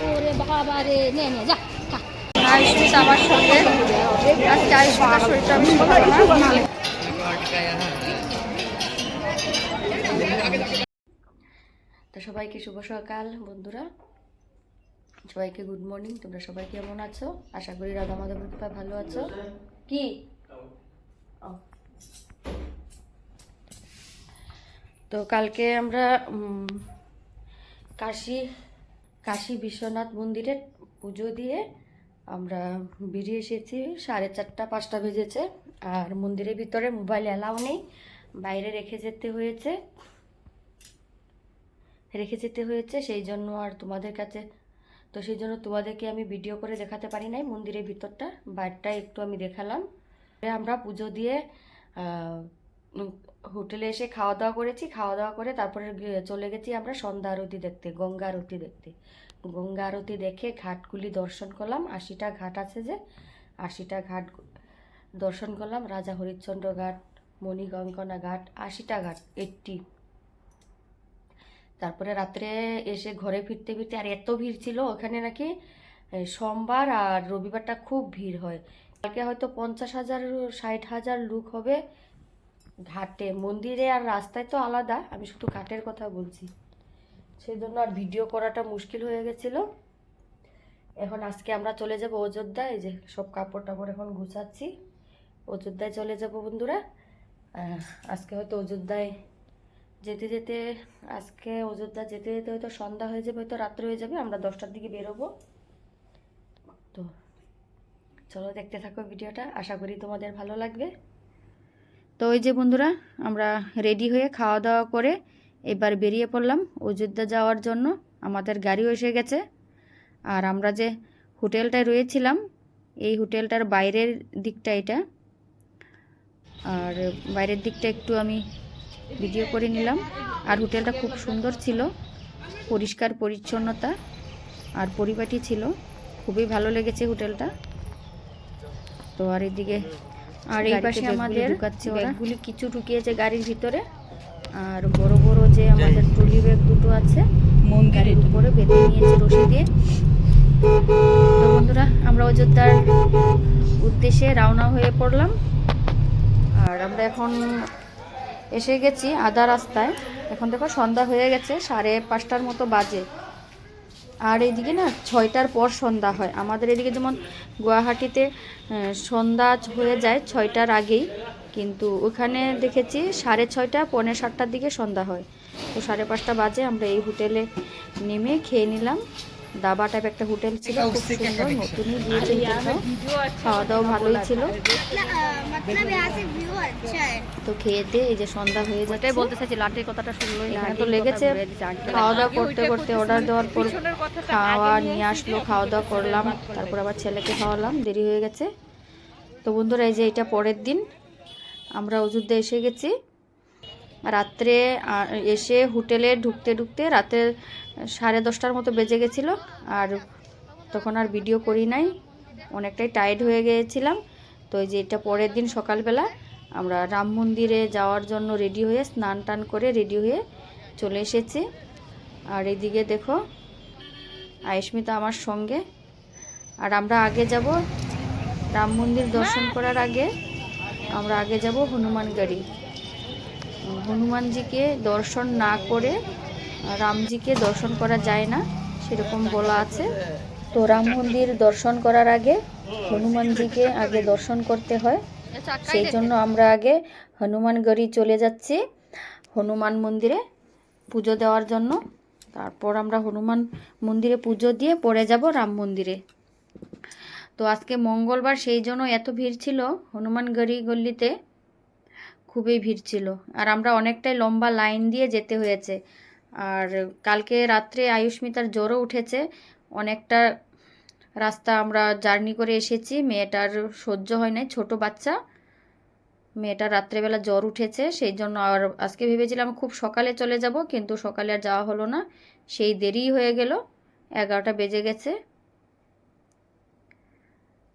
ওরে বাবা রে, নে নে যা খা। আয়ুষ্মিতা আমার সঙ্গে আজকে আয়ুষ্মিতার শরীরটা বেশি ভালো না। তো সবাইকে শুভ সকাল বন্ধুরা, সবাইকে গুড মর্নিং। তোমরা সবাই কেমন আছো? আশা করি রাধা মাধবের কৃপায় ভালো আছো। কি তো কালকে আমরা কাশী বিশ্বনাথ মন্দিরে পুজো দিয়ে আমরা বেরিয়ে এসেছি। 4:30-5টা বেজেছে। আর মন্দিরের ভিতরে মোবাইল অ্যালাউ নেই, বাইরে রেখে যেতে হয়েছে সেই জন্য আর তোমাদের কাছে সেই জন্য তোমাদেরকে আমি ভিডিও করে দেখাতে পারি নাই মন্দিরের ভিতরটা, বাইরটা একটু আমি দেখালাম। আমরা পুজো দিয়ে হোটেলে এসে খাওয়া দাওয়া করেছি। খাওয়া দাওয়া করে তারপরে চলে গেছি আমরা সন্ধ্যা আরতি দেখতে, গঙ্গা আরতি দেখতে। গঙ্গা আরতি দেখে ঘাটগুলি দর্শন করলাম। 80টা ঘাট আছে, যে 80টা ঘাট দর্শন করলাম। রাজা হরিশ্চন্দ্র ঘাট, মণিকঙ্কনা ঘাট, 80টা ঘাট 80। তারপরে রাত্রে এসে ঘরে ফিরতে ফিরতে আর এত ভিড় ছিল ওখানে, নাকি সোমবার আর রবিবারটা খুব ভিড় হয়। কালকে হয়তো 50,000 60,000 লোক হবে ঘাটে। মন্দিরে আর রাস্তায় তো আলাদা, আমি শুধু ঘাটের কথা বলছি। সেই জন্য আর ভিডিও করাটা মুশকিল হয়ে গেছিল। এখন আজকে আমরা চলে যাব অযোধ্যা। এই যে সব কাপড় টাপড় এখন গুছাচ্ছি, অযোধ্যায় চলে যাব বন্ধুরা। আজকে হয়তো অযোধ্যায় যেতে যেতে হয়তো সন্ধ্যা হয়ে যাবে, হয়তো রাত্রে হয়ে যাবে। আমরা 10টার দিকে বেরোবো। তো চলো দেখতে থাকো ভিডিওটা, আশা করি তোমাদের ভালো লাগবে। তো ওই যে বন্ধুরা, আমরা রেডি হয়ে খাওয়া দাওয়া করে এবার বেরিয়ে পড়লাম অযোধ্যা যাওয়ার জন্য। আমাদের গাড়িও এসে গেছে। আর আমরা যে হোটেলটায় রয়েছিলাম, এই হোটেলটার বাইরের দিকটা এটা। আর বাইরের দিকটা একটু আমি ভিডিও করে নিলাম। আর হোটেলটা খুব সুন্দর ছিল, পরিষ্কার পরিচ্ছন্নতা আর পরিপাটি ছিল, খুবই ভালো লেগেছে হোটেলটা। তো আর এদিকে এই পাশে আমাদের ব্যাগগুলি কিছু ঢুকিয়েছে গাড়ির ভিতরে। আর বড় বড় যে আমাদের ট্রলি ব্যাগ দুটো আছে গাড়ির উপরে বেঁধে নিয়েছে রশি দিয়ে। তো বন্ধুরা, আমরা অযোধ্যার উদ্দেশ্যে রওনা হয়ে পড়লাম। আর আমরা এখন এসে গেছি আধা রাস্তায়। এখন দেখো সন্ধ্যা হয়ে গেছে, 5:30টার মতো বাজে। আর এইদিকে না 6টার পর সন্ধ্যা হয়। আমাদের এদিকে যেমন গুয়াহাটিতে সন্ধ্যা হয়ে যায় 6টার আগেই, কিন্তু ওখানে দেখেছি 6:30 পৌনে 7টার দিকে সন্ধ্যা হয়। তো 5:30 বাজে আমরা এই হোটেলে নেমে খেয়ে নিলাম। দাবা টাইপ একটা হোটেল ছিল, খুব সুন্দর, নতুনই দিয়েছে হোটেলটাও। খাওয়া দাওয়া ভালোই ছিল। তো খেয়ে দিয়ে এই যে সন্ধ্যা হয়ে যাচ্ছে, বলতে চাইছি লাটের কথাটা শুনলো, এখানে তো লেগেছে। খাওয়া দাওয়া করতে করতে অর্ডার দেওয়ার পর খাওয়া নিয়ে আসলো, খাওয়া দাওয়া করলাম, তারপর আবার ছেলেকে খাওয়ালাম, দেরি হয়ে গেছে। তো বন্ধুরা, এই যে এটা পরের দিন আমরা অযোধ্যা এসে গেছি। রাত্রে এসে হোটেলে ঢুকতে ঢুকতে রাতে 10:30টার মতো বেজে গেছিলো। আর তখন আর ভিডিও করি নাই, অনেকটাই টায়ার্ড হয়ে গিয়েছিলাম। তো এই যে এটা পরের দিন সকালবেলা আমরা রাম মন্দিরে যাওয়ার জন্য রেডি হয়ে, স্নান টান করে রেডি হয়ে চলে এসেছি। আর এদিকে দেখো আয়ুষ্মিতা আমার সঙ্গে। আর আমরা আগে যাব রাম মন্দির দর্শন করার আগে, আমরা আগে যাব হনুমানগড়ি। হনুমানজিকে দর্শন না করে রামজিকে দর্শন করা যায় না, সেরকম বলা আছে। তো রাম মন্দির দর্শন করার আগে হনুমানজিকে আগে দর্শন করতে হয়, সেই জন্য আমরা আগে হনুমানগড়ি চলে যাচ্ছি হনুমান মন্দিরে পুজো দেওয়ার জন্য। তারপর আমরা হনুমান মন্দিরে পুজো দিয়ে পরে যাব রাম মন্দিরে। তো আজকে মঙ্গলবার, সেই জন্য এত ভিড় ছিল হনুমানগড়ি গল্লিতে, খুবই ভিড় ছিল। আর আমরা অনেকটাই লম্বা লাইন দিয়ে যেতে হয়েছে। আর কালকে রাত্রে আয়ুষ্মিতার জ্বরও উঠেছে, অনেকটা রাস্তা আমরা জার্নি করে এসেছি। মেয়েটার সহ্য হয় নাই, ছোট বাচ্চা, মেয়েটার রাত্রেবেলা জ্বর উঠেছে, সেই জন্য আর আজকে ভেবেছিলাম খুব সকালে চলে যাব, কিন্তু সকালে আর যাওয়া হলো না, সেই দেরি হয়ে গেল, 11টা বেজে গেছে।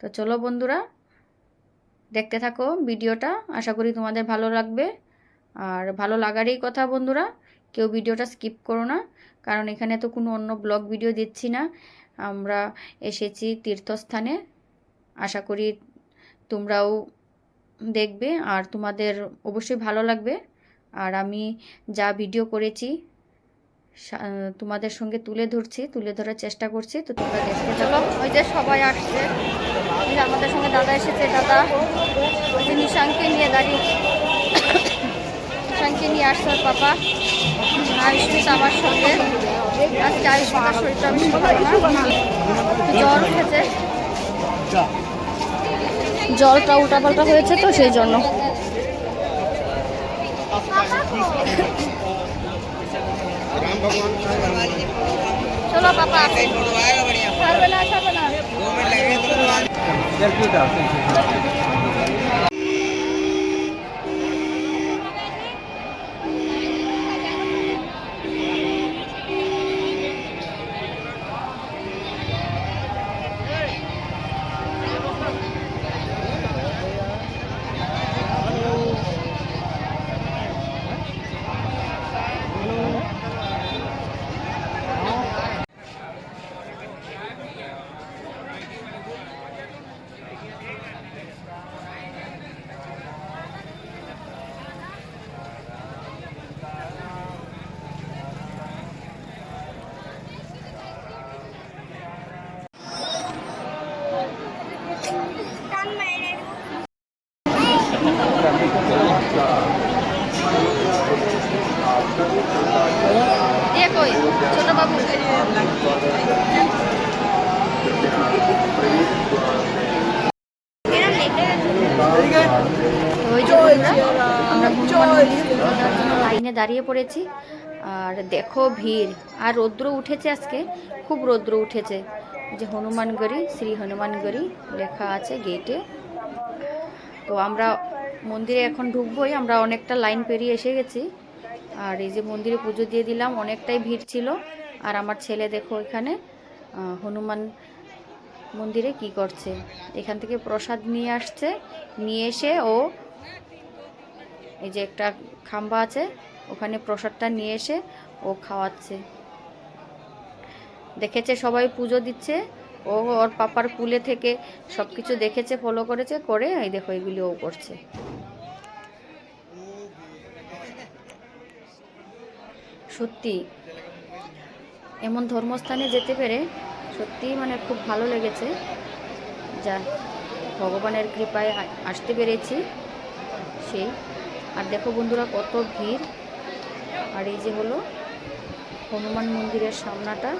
তো চলো বন্ধুরা, দেখতে থাকো ভিডিওটা, আশা করি তোমাদের ভালো লাগবে। আর ভালো লাগারই কথা বন্ধুরা, কেউ ভিডিওটা স্কিপ করো না, কারণ এখানে তো কোনো অন্য ব্লগ ভিডিও দিচ্ছি না। আমরা এসেছি তীর্থস্থানে। আশা করি তোমরাও দেখবে আর তোমাদের অবশ্যই ভালো লাগবে। আর আমি যা ভিডিও করেছি তোমাদের সঙ্গে তুলে ধরার চেষ্টা করছি, তো তোমরা দেখতে চলো। ওই যে সবাই আসছে, ওই যে আমাদের সঙ্গে দাদা এসেছে, দাদা ওই যে নিশাঙ্ককে নিয়ে দাঁড়িয়ে, নিশাঙ্ককে নিয়ে আসছে ওর পাপা। আয়ুষ্মিত আমার সঙ্গে, আজকে আয়ুষ্মিতার শরীরটা বেশি ভালো না, জ্বর উঠেছে, জলটা উল্টাপাল্টা হয়েছে তো সেই জন্য। চলো পাপা, ছাড়বে না ছাড়বে না। ये कोई छोटा बाबू লাইনে দাঁড়িয়ে পড়েছি। আর দেখো ভিড়, আর রৌদ্র উঠেছে আজকে, খুব রৌদ্র উঠেছে। যে হনুমানগড়ি, শ্রী হনুমানগড়ি লেখা আছে গেটে। তো আমরা মন্দিরে এখন ঢুকবোই, আমরা অনেকটা লাইন পেরিয়ে এসে গেছি। আর এই যে মন্দিরে পুজো দিয়ে দিলাম, অনেকটাই ভিড় ছিল। আর আমার ছেলে দেখো এখানে হনুমান মন্দিরে কি করছে, এখান থেকে প্রসাদ নিয়ে আসছে, নিয়ে এসে ও এই যে একটা খাম্বা আছে ওখানে প্রসাদটা নিয়ে এসে ও খাওয়াচ্ছে। দেখেছে সবাই পুজো দিচ্ছে, ও ওর পাপার কুলে থেকে সব কিছু দেখেছে, ফলো করেছে, করে এই দেখো এগুলি ও করছে। সত্যি এমন ধর্মস্থানে যেতে পেরে সত্যি মানে খুব ভালো লেগেছে। যা ভগবানের কৃপায় আসতে পেরেছি সেই। আর দেখো বন্ধুরা কত ভিড়। আর এই যে হলো হনুমান মন্দিরের সামনাটা।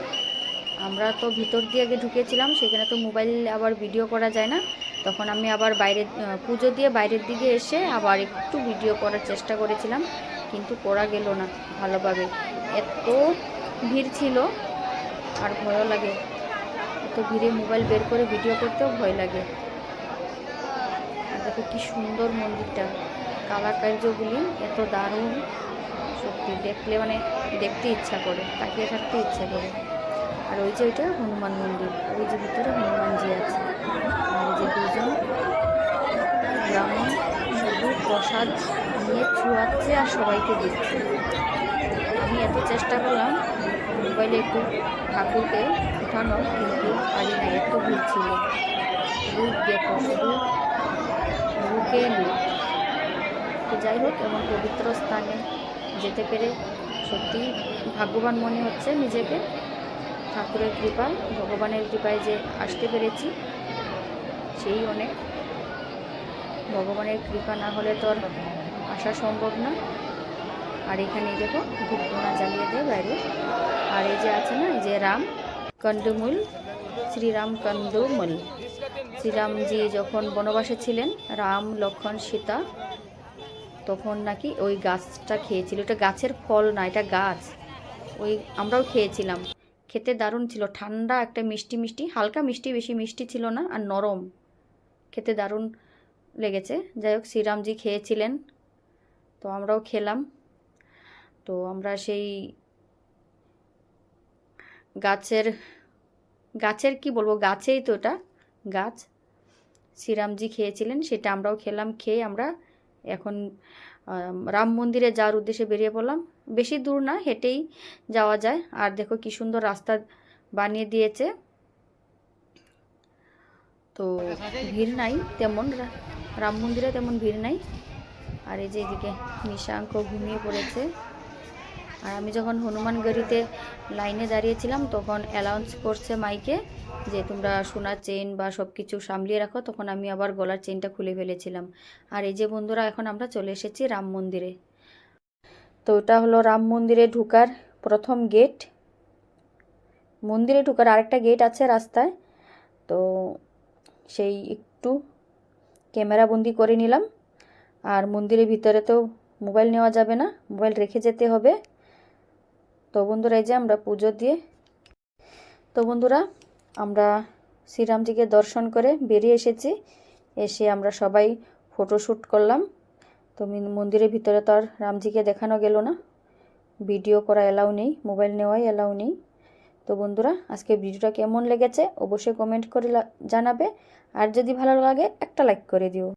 আমরা তো ভিতর দিয়ে আগে ঢুকেছিলাম, সেখানে তো মোবাইল আবার ভিডিও করা যায় না। তখন আমি আবার বাইরে পুজো দিয়ে বাইরের দিকে এসে আবার একটু ভিডিও করার চেষ্টা করেছিলাম, কিন্তু করা গেল না ভালোভাবে, এত ভিড় ছিল। আর ভয়ও লাগে, এত ভিড়ে মোবাইল বের করে ভিডিও করতেও ভয় লাগে। আর দেখো কি সুন্দর মন্দিরটা, কারুকার্যগুলি এত দারুণ, সত্যি দেখলে মানে দেখতে ইচ্ছা করে, তাকিয়ে থাকতে ইচ্ছা করে। আর ওই যে ওইটা হনুমান মন্দির, ওই যে ভিতরে হনুমানজি আছে। আর এই যে দুজন ব্রাহ্মণ শুধু প্রসাদ নিয়ে ছুঁয়াচ্ছে আর সবাইকে দিচ্ছে। আমি এত চেষ্টা করলাম মোবাইলে একটু ঠাকুরকে উঠানো, কিন্তু পারি না, এত ভিড় ছিল। লুক দেখো, শুধু লুকে লুক। তো যাই হোক, এমন পবিত্র স্থানে যেতে পেরে সত্যি ভাগ্যবান মনে হচ্ছে নিজেকে। ঠাকুরের কৃপায়, ভগবানের কৃপায় যে আসতে পেরেছি সেই অনেক। ভগবানের কৃপা না হলে তো আর আসা সম্ভব না। আর এখানে দেখো ধূপধুনা জ্বালিয়ে দেয় বাইরে। আর এই যে আছে না, এই যে রাম কন্দমূল, শ্রীরাম কন্দমূল, শ্রীরামজি যখন বনবাসে ছিলেন, রাম লক্ষ্মণ সীতা, তখন নাকি ওই গাছটা খেয়েছিল। এটা গাছের ফল না, এটা গাছ। ওই আমরাও খেয়েছিলাম, খেতে দারুণ ছিল, ঠান্ডা একটা মিষ্টি মিষ্টি, হালকা মিষ্টি, বেশি মিষ্টি ছিল না, আর নরম, খেতে দারুণ লেগেছে। যাই হোক, শ্রীরামজি খেয়েছিলেন, তো আমরাও খেলাম। তো আমরা সেই গাছের কি বলবো, গাছেই তো, এটা গাছ, শ্রীরামজি খেয়েছিলেন, সেটা আমরাও খেলাম। খেয়ে আমরা এখন রাম মন্দিরে যাওয়ার উদ্দেশ্যে বেরিয়ে পড়লাম। বেশি দূর না, হেঁটেই যাওয়া যায়। আর দেখো কি সুন্দর রাস্তা বানিয়ে দিয়েছে, তো ভিড় নাই তেমন, রাম মন্দিরে তেমন ভিড় নাই। আর এই যে এদিকে নিশাঙ্ক ঘুমিয়ে পড়েছে। আর আমি যখন হনুমানগড়িতে লাইনে দাঁড়িয়েছিলাম তখন অ্যানাউন্স করছে মাইকে যে তোমরা সোনার চেইন বা সব কিছু সামলিয়ে রাখো, তখন আমি আবার গলার চেইনটা খুলে ফেলেছিলাম। আর এই যে বন্ধুরা এখন আমরা চলে এসেছি রাম মন্দিরে। তো এটা হলো রাম মন্দিরে ঢোকার প্রথম গেট। মন্দিরে ঢোকার আরেকটা গেট আছে রাস্তায়, তো সেই একটু ক্যামেরা বন্দি করে নিলাম। আর মন্দিরের ভিতরে তো মোবাইল নেওয়া যাবে না, মোবাইল রেখে যেতে হবে। তো বন্ধুরা এই যে আমরা পুজো দিয়ে, তো বন্ধুরা আমরা শ্রীরামজিকে দর্শন করে বেরিয়ে এসেছি। এসে আমরা সবাই ফটোশ্যুট করলাম। তো মন্দিরের ভিতরে তো আর রামজিকে দেখানো গেল না, ভিডিও করা এলাও নেই, মোবাইল নেওয়াই এলাও নেই। তো বন্ধুরা আজকে ভিডিওটা কেমন লেগেছে অবশ্যই কমেন্ট করে জানাবে। আর যদি ভালো লাগে একটা লাইক করে দিও।